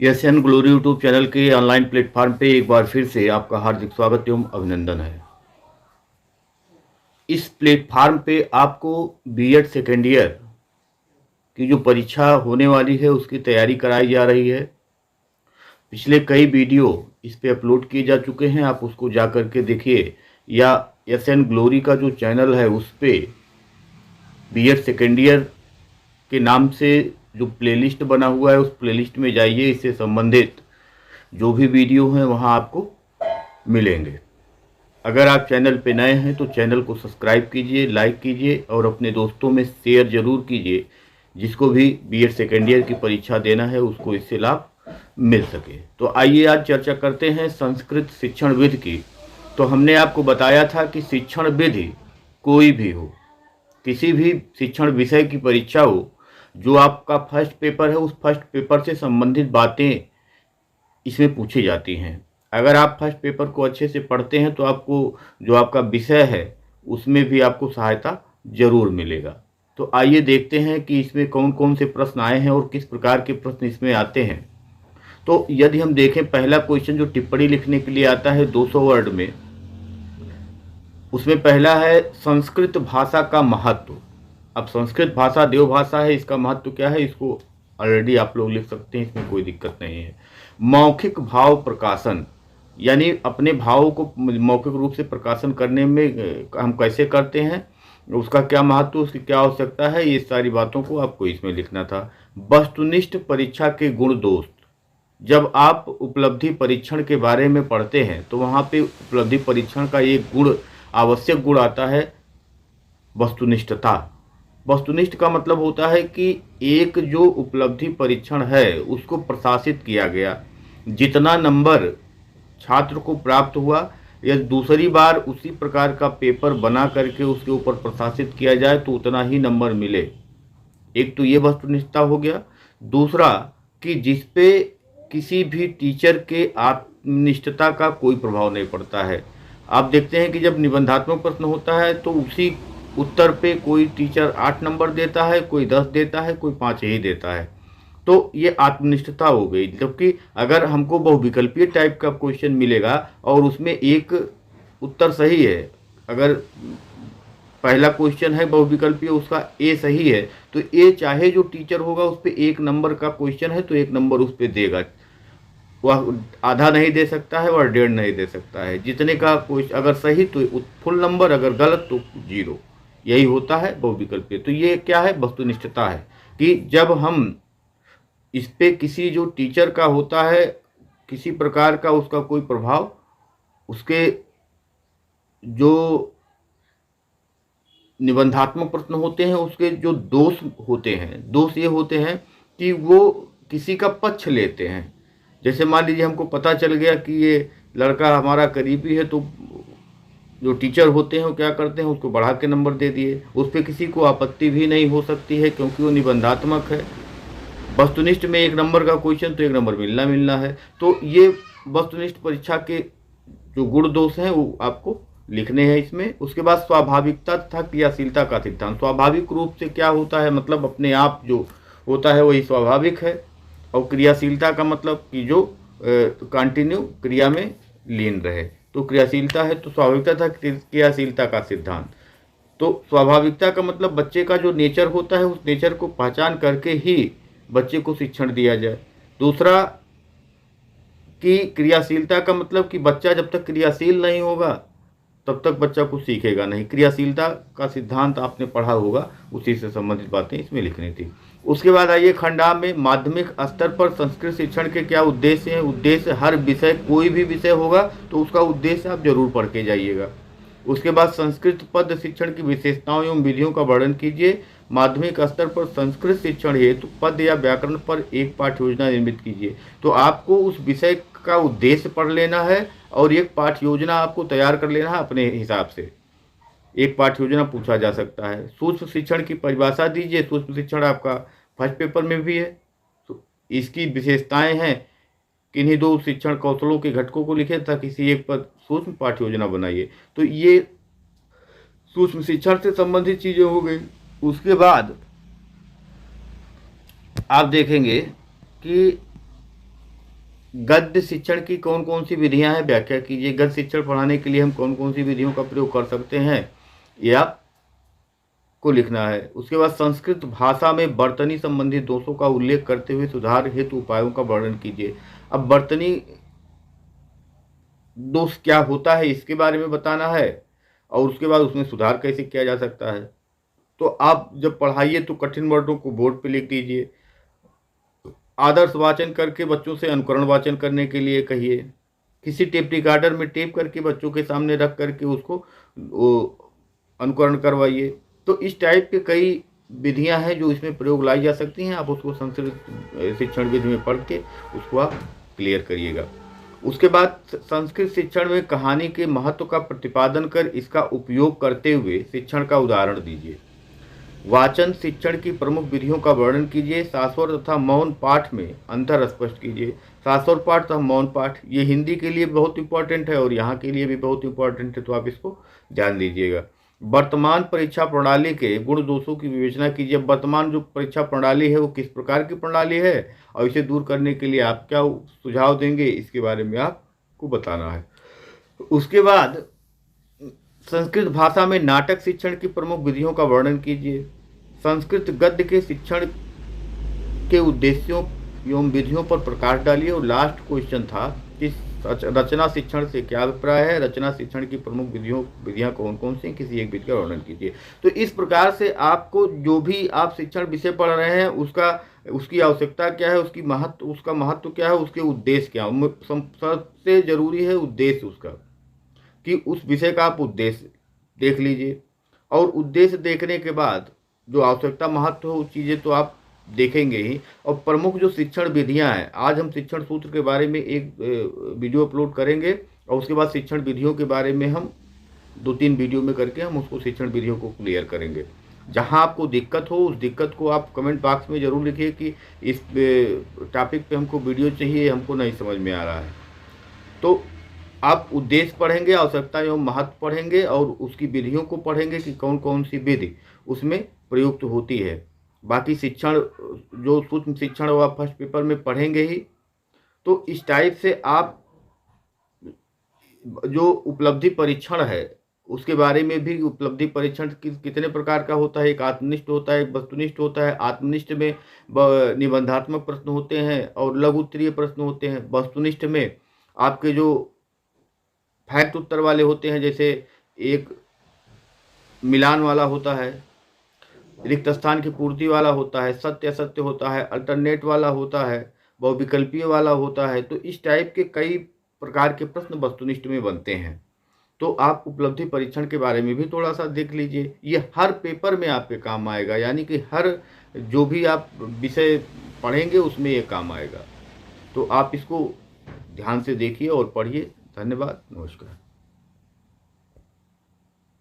SN glory YouTube channel के online platform पे एक बार फिर से आपका हार्दिक स्वागत एवं अभिनंदन है। इस प्लेटफॉर्म पे आपको बीएड सेकेंड ईयर की जो परीक्षा होने वाली है उसकी तैयारी कराई जा रही है। पिछले कई वीडियो इस पे अपलोड किए जा चुके हैं, आप उसको जा कर के देखिए, या एसएन ग्लोरी का जो चैनल है उस पे बीएड सेकेंड ईयर के नाम से जो प्लेलिस्ट बना हुआ है उस प्लेलिस्ट में जाइए, इससे संबंधित जो भी वीडियो हैं वहाँ आपको मिलेंगे। अगर आप चैनल पे नए हैं तो चैनल को सब्सक्राइब कीजिए, लाइक कीजिए और अपने दोस्तों में शेयर जरूर कीजिए, जिसको भी बीएड सेकेंड ईयर की परीक्षा देना है उसको इससे लाभ मिल सके। तो आइए आज चर्चा करते हैं संस्कृत शिक्षण विधि की। तो हमने आपको बताया था कि शिक्षण विधि कोई भी हो, किसी भी शिक्षण विषय की परीक्षा हो, जो आपका फर्स्ट पेपर है उस फर्स्ट पेपर से संबंधित बातें इसमें पूछी जाती हैं। अगर आप फर्स्ट पेपर को अच्छे से पढ़ते हैं तो आपको जो आपका विषय है उसमें भी आपको सहायता जरूर मिलेगा। तो आइए देखते हैं कि इसमें कौन कौन से प्रश्न आए हैं और किस प्रकार के प्रश्न इसमें आते हैं। तो यदि हम देखें, पहला क्वेश्चन जो टिप्पणी लिखने के लिए आता है 200 वर्ड में, उसमें पहला है संस्कृत भाषा का महत्व। अब संस्कृत भाषा देवभाषा है, इसका महत्व क्या है इसको ऑलरेडी आप लोग लिख सकते हैं, इसमें कोई दिक्कत नहीं है। मौखिक भाव प्रकाशन, यानी अपने भावों को मौखिक रूप से प्रकाशन करने में हम कैसे करते हैं, उसका क्या महत्व, उसकी क्या आवश्यकता है, ये सारी बातों को आपको इसमें लिखना था। वस्तुनिष्ठ परीक्षा के गुण दोष, जब आप उपलब्धि परीक्षण के बारे में पढ़ते हैं तो वहाँ पे उपलब्धि परीक्षण का एक गुण, आवश्यक गुण आता है वस्तुनिष्ठता। वस्तुनिष्ठ का मतलब होता है कि एक जो उपलब्धि परीक्षण है उसको प्रशासित किया गया, जितना नंबर छात्र को प्राप्त हुआ या दूसरी बार उसी प्रकार का पेपर बना करके उसके ऊपर प्रशासित किया जाए तो उतना ही नंबर मिले। एक तो ये वस्तुनिष्ठता हो गया। दूसरा कि जिसपे किसी भी टीचर के आत्मनिष्ठता का कोई प्रभाव नहीं पड़ता है। आप देखते हैं कि जब निबंधात्मक प्रश्न होता है तो उसी उत्तर पे कोई टीचर 8 नंबर देता है, कोई 10 देता है, कोई 5 ही देता है। तो ये आत्मनिष्ठता हो गई। जबकि अगर हमको बहुविकल्पीय टाइप का क्वेश्चन मिलेगा और उसमें एक उत्तर सही है, अगर पहला क्वेश्चन है बहुविकल्पीय उसका ए सही है, तो ए चाहे जो टीचर होगा उस पर 1 नंबर का क्वेश्चन है तो 1 नंबर उस पर देगा। वह आधा नहीं दे सकता है, वह 1.5 नहीं दे सकता है। जितने का क्वेश्चन अगर सही तो फुल नंबर, अगर गलत तो 0। यही होता है बहुविकल्पीय। तो ये क्या है, वस्तुनिष्ठता है कि जब हम इस पे किसी जो टीचर का होता है किसी प्रकार का उसका कोई प्रभाव, उसके जो निबंधात्मक प्रश्न होते हैं उसके जो दोष होते हैं, दोष ये होते हैं कि वो किसी का पक्ष लेते हैं। जैसे मान लीजिए हमको पता चल गया कि ये लड़का हमारा करीबी है, तो जो टीचर होते हैं वो क्या करते हैं, उसको बढ़ा के नंबर दे दिए। उस पर किसी को आपत्ति भी नहीं हो सकती है क्योंकि वो निबंधात्मक है। वस्तुनिष्ठ में 1 नंबर का क्वेश्चन तो 1 नंबर मिलना मिलना है। तो ये वस्तुनिष्ठ परीक्षा के जो गुण दोष हैं वो आपको लिखने हैं इसमें। उसके बाद स्वाभाविकता तथा क्रियाशीलता का सिद्धांत। स्वाभाविक रूप से क्या होता है, मतलब अपने आप जो होता है वही स्वाभाविक है। और क्रियाशीलता का मतलब कि जो कंटिन्यू क्रिया में लीन रहे, तो क्रियाशीलता है। तो स्वाभाविकता तथा क्रियाशीलता का सिद्धांत। तो स्वाभाविकता का मतलब बच्चे का जो नेचर होता है उस नेचर को पहचान करके ही बच्चे को शिक्षण दिया जाए। दूसरा कि क्रियाशीलता का मतलब कि बच्चा जब तक क्रियाशील नहीं होगा तब तक बच्चा कुछ सीखेगा नहीं। क्रियाशीलता का सिद्धांत आपने पढ़ा होगा, उसी से संबंधित बातें इसमें लिखनी थी। उसके बाद आइए खंडा में माध्यमिक स्तर पर संस्कृत शिक्षण के क्या उद्देश्य हैं। उद्देश्य, हर विषय, कोई भी विषय होगा तो उसका उद्देश्य आप जरूर पढ़ के जाइएगा। उसके बाद संस्कृत पद शिक्षण की विशेषताओं एवं विधियों का वर्णन कीजिए। माध्यमिक स्तर पर संस्कृत शिक्षण हेतु पद या व्याकरण पर एक पाठ्य योजना निर्मित कीजिए। तो आपको उस विषय का उद्देश्य पढ़ लेना है और एक पाठ्य योजना आपको तैयार कर लेना है अपने हिसाब से। एक पाठ्य योजना पूछा जा सकता है। सूक्ष्म शिक्षण की परिभाषा दीजिए। सूक्ष्म शिक्षण आपका फर्स्ट पेपर में भी है, तो इसकी विशेषताएं हैं। किन्हीं 2 शिक्षण कौशलों के घटकों को लिखे तथा किसी एक पर सूक्ष्म पाठ्य योजना बनाइए। तो ये सूक्ष्म शिक्षण से संबंधित चीजें हो गई। उसके बाद आप देखेंगे कि गद्य शिक्षण की कौन कौन सी विधियां हैं, व्याख्या कीजिए। गद्य शिक्षण पढ़ाने के लिए हम कौन कौन सी विधियों का प्रयोग कर सकते हैं, ये आपको लिखना है। उसके बाद संस्कृत भाषा में बर्तनी संबंधी दोषों का उल्लेख करते हुए सुधार हेतु उपायों का वर्णन कीजिए। अब बर्तनी दोष क्या होता है इसके बारे में बताना है, और उसके बाद उसमें सुधार कैसे किया जा सकता है। तो आप जब पढ़ाइए तो कठिन वर्डों को बोर्ड पे लिख दीजिए। आदर्श वाचन करके बच्चों से अनुकरण वाचन करने के लिए कहिए। किसी टेप रिकॉर्डर में टेप करके बच्चों के सामने रख करके उसको अनुकरण करवाइए। तो इस टाइप के कई विधियां हैं जो इसमें प्रयोग लाई जा सकती हैं। आप उसको संस्कृत शिक्षण विधि में पढ़ के उसको आप क्लियर करिएगा। उसके बाद संस्कृत शिक्षण में कहानी के महत्व का प्रतिपादन कर इसका उपयोग करते हुए शिक्षण का उदाहरण दीजिए। वाचन शिक्षण की प्रमुख विधियों का वर्णन कीजिए। शास्वर तथा मौन पाठ में अंतर स्पष्ट कीजिए। शास्वर पाठ तथा मौन पाठ ये हिंदी के लिए बहुत इंपॉर्टेंट है और यहाँ के लिए भी बहुत इंपॉर्टेंट है, तो आप इसको ध्यान दीजिएगा। वर्तमान परीक्षा प्रणाली के गुण दोषों की विवेचना कीजिए। वर्तमान जो परीक्षा प्रणाली है वो किस प्रकार की प्रणाली है और इसे दूर करने के लिए आप क्या सुझाव देंगे, इसके बारे में आपको बताना है। उसके बाद संस्कृत भाषा में नाटक शिक्षण की प्रमुख विधियों का वर्णन कीजिए। संस्कृत गद्य के शिक्षण के उद्देश्यों एवं विधियों पर प्रकाश डालिए। और लास्ट क्वेश्चन था कि रचना शिक्षण से क्या अभिप्राय है, रचना शिक्षण की प्रमुख विधियां कौन कौन सी, किसी एक विधि का वर्णन कीजिए। तो इस प्रकार से आपको जो भी आप शिक्षण विषय पढ़ रहे हैं उसकी आवश्यकता क्या है, उसका महत्व क्या है, उसके उद्देश्य क्या है। सबसे जरूरी है उद्देश्य उसका, कि उस विषय का आप उद्देश्य देख लीजिए। और उद्देश्य देखने के बाद जो आवश्यकता महत्व हो चीज़ें तो आप देखेंगे ही। और प्रमुख जो शिक्षण विधियां हैं, आज हम शिक्षण सूत्र के बारे में एक वीडियो अपलोड करेंगे और उसके बाद शिक्षण विधियों के बारे में हम 2-3 वीडियो में करके हम उसको शिक्षण विधियों को क्लियर करेंगे। जहां आपको दिक्कत हो उस दिक्कत को आप कमेंट बॉक्स में ज़रूर लिखिए कि इस टॉपिक पे हमको वीडियो चाहिए, हमको नहीं समझ में आ रहा है। तो आप उद्देश्य पढ़ेंगे, आवश्यकता एवं महत्व पढ़ेंगे और उसकी विधियों को पढ़ेंगे कि कौन कौन सी विधि उसमें प्रयुक्त होती है। बाकी शिक्षण जो सूक्ष्म शिक्षण वो आप फर्स्ट पेपर में पढ़ेंगे ही। तो इस टाइप से आप जो उपलब्धि परीक्षण है उसके बारे में भी, उपलब्धि परीक्षण कितने प्रकार का होता है, एक आत्मनिष्ठ होता है, एक वस्तुनिष्ठ होता है। आत्मनिष्ठ में निबंधात्मक प्रश्न होते हैं और लघु उत्तरीय प्रश्न होते हैं। वस्तुनिष्ठ में आपके जो फैक्ट उत्तर वाले होते हैं, जैसे एक मिलान वाला होता है, रिक्त स्थान की पूर्ति वाला होता है, सत्य असत्य होता है, अल्टरनेट वाला होता है, बहुविकल्पीय वाला होता है। तो इस टाइप के कई प्रकार के प्रश्न वस्तुनिष्ठ में बनते हैं। तो आप उपलब्धि परीक्षण के बारे में भी थोड़ा सा देख लीजिए। ये हर पेपर में आपके काम आएगा, यानी कि हर जो भी आप विषय पढ़ेंगे उसमें ये काम आएगा। तो आप इसको ध्यान से देखिए और पढ़िए। धन्यवाद, नमस्कार।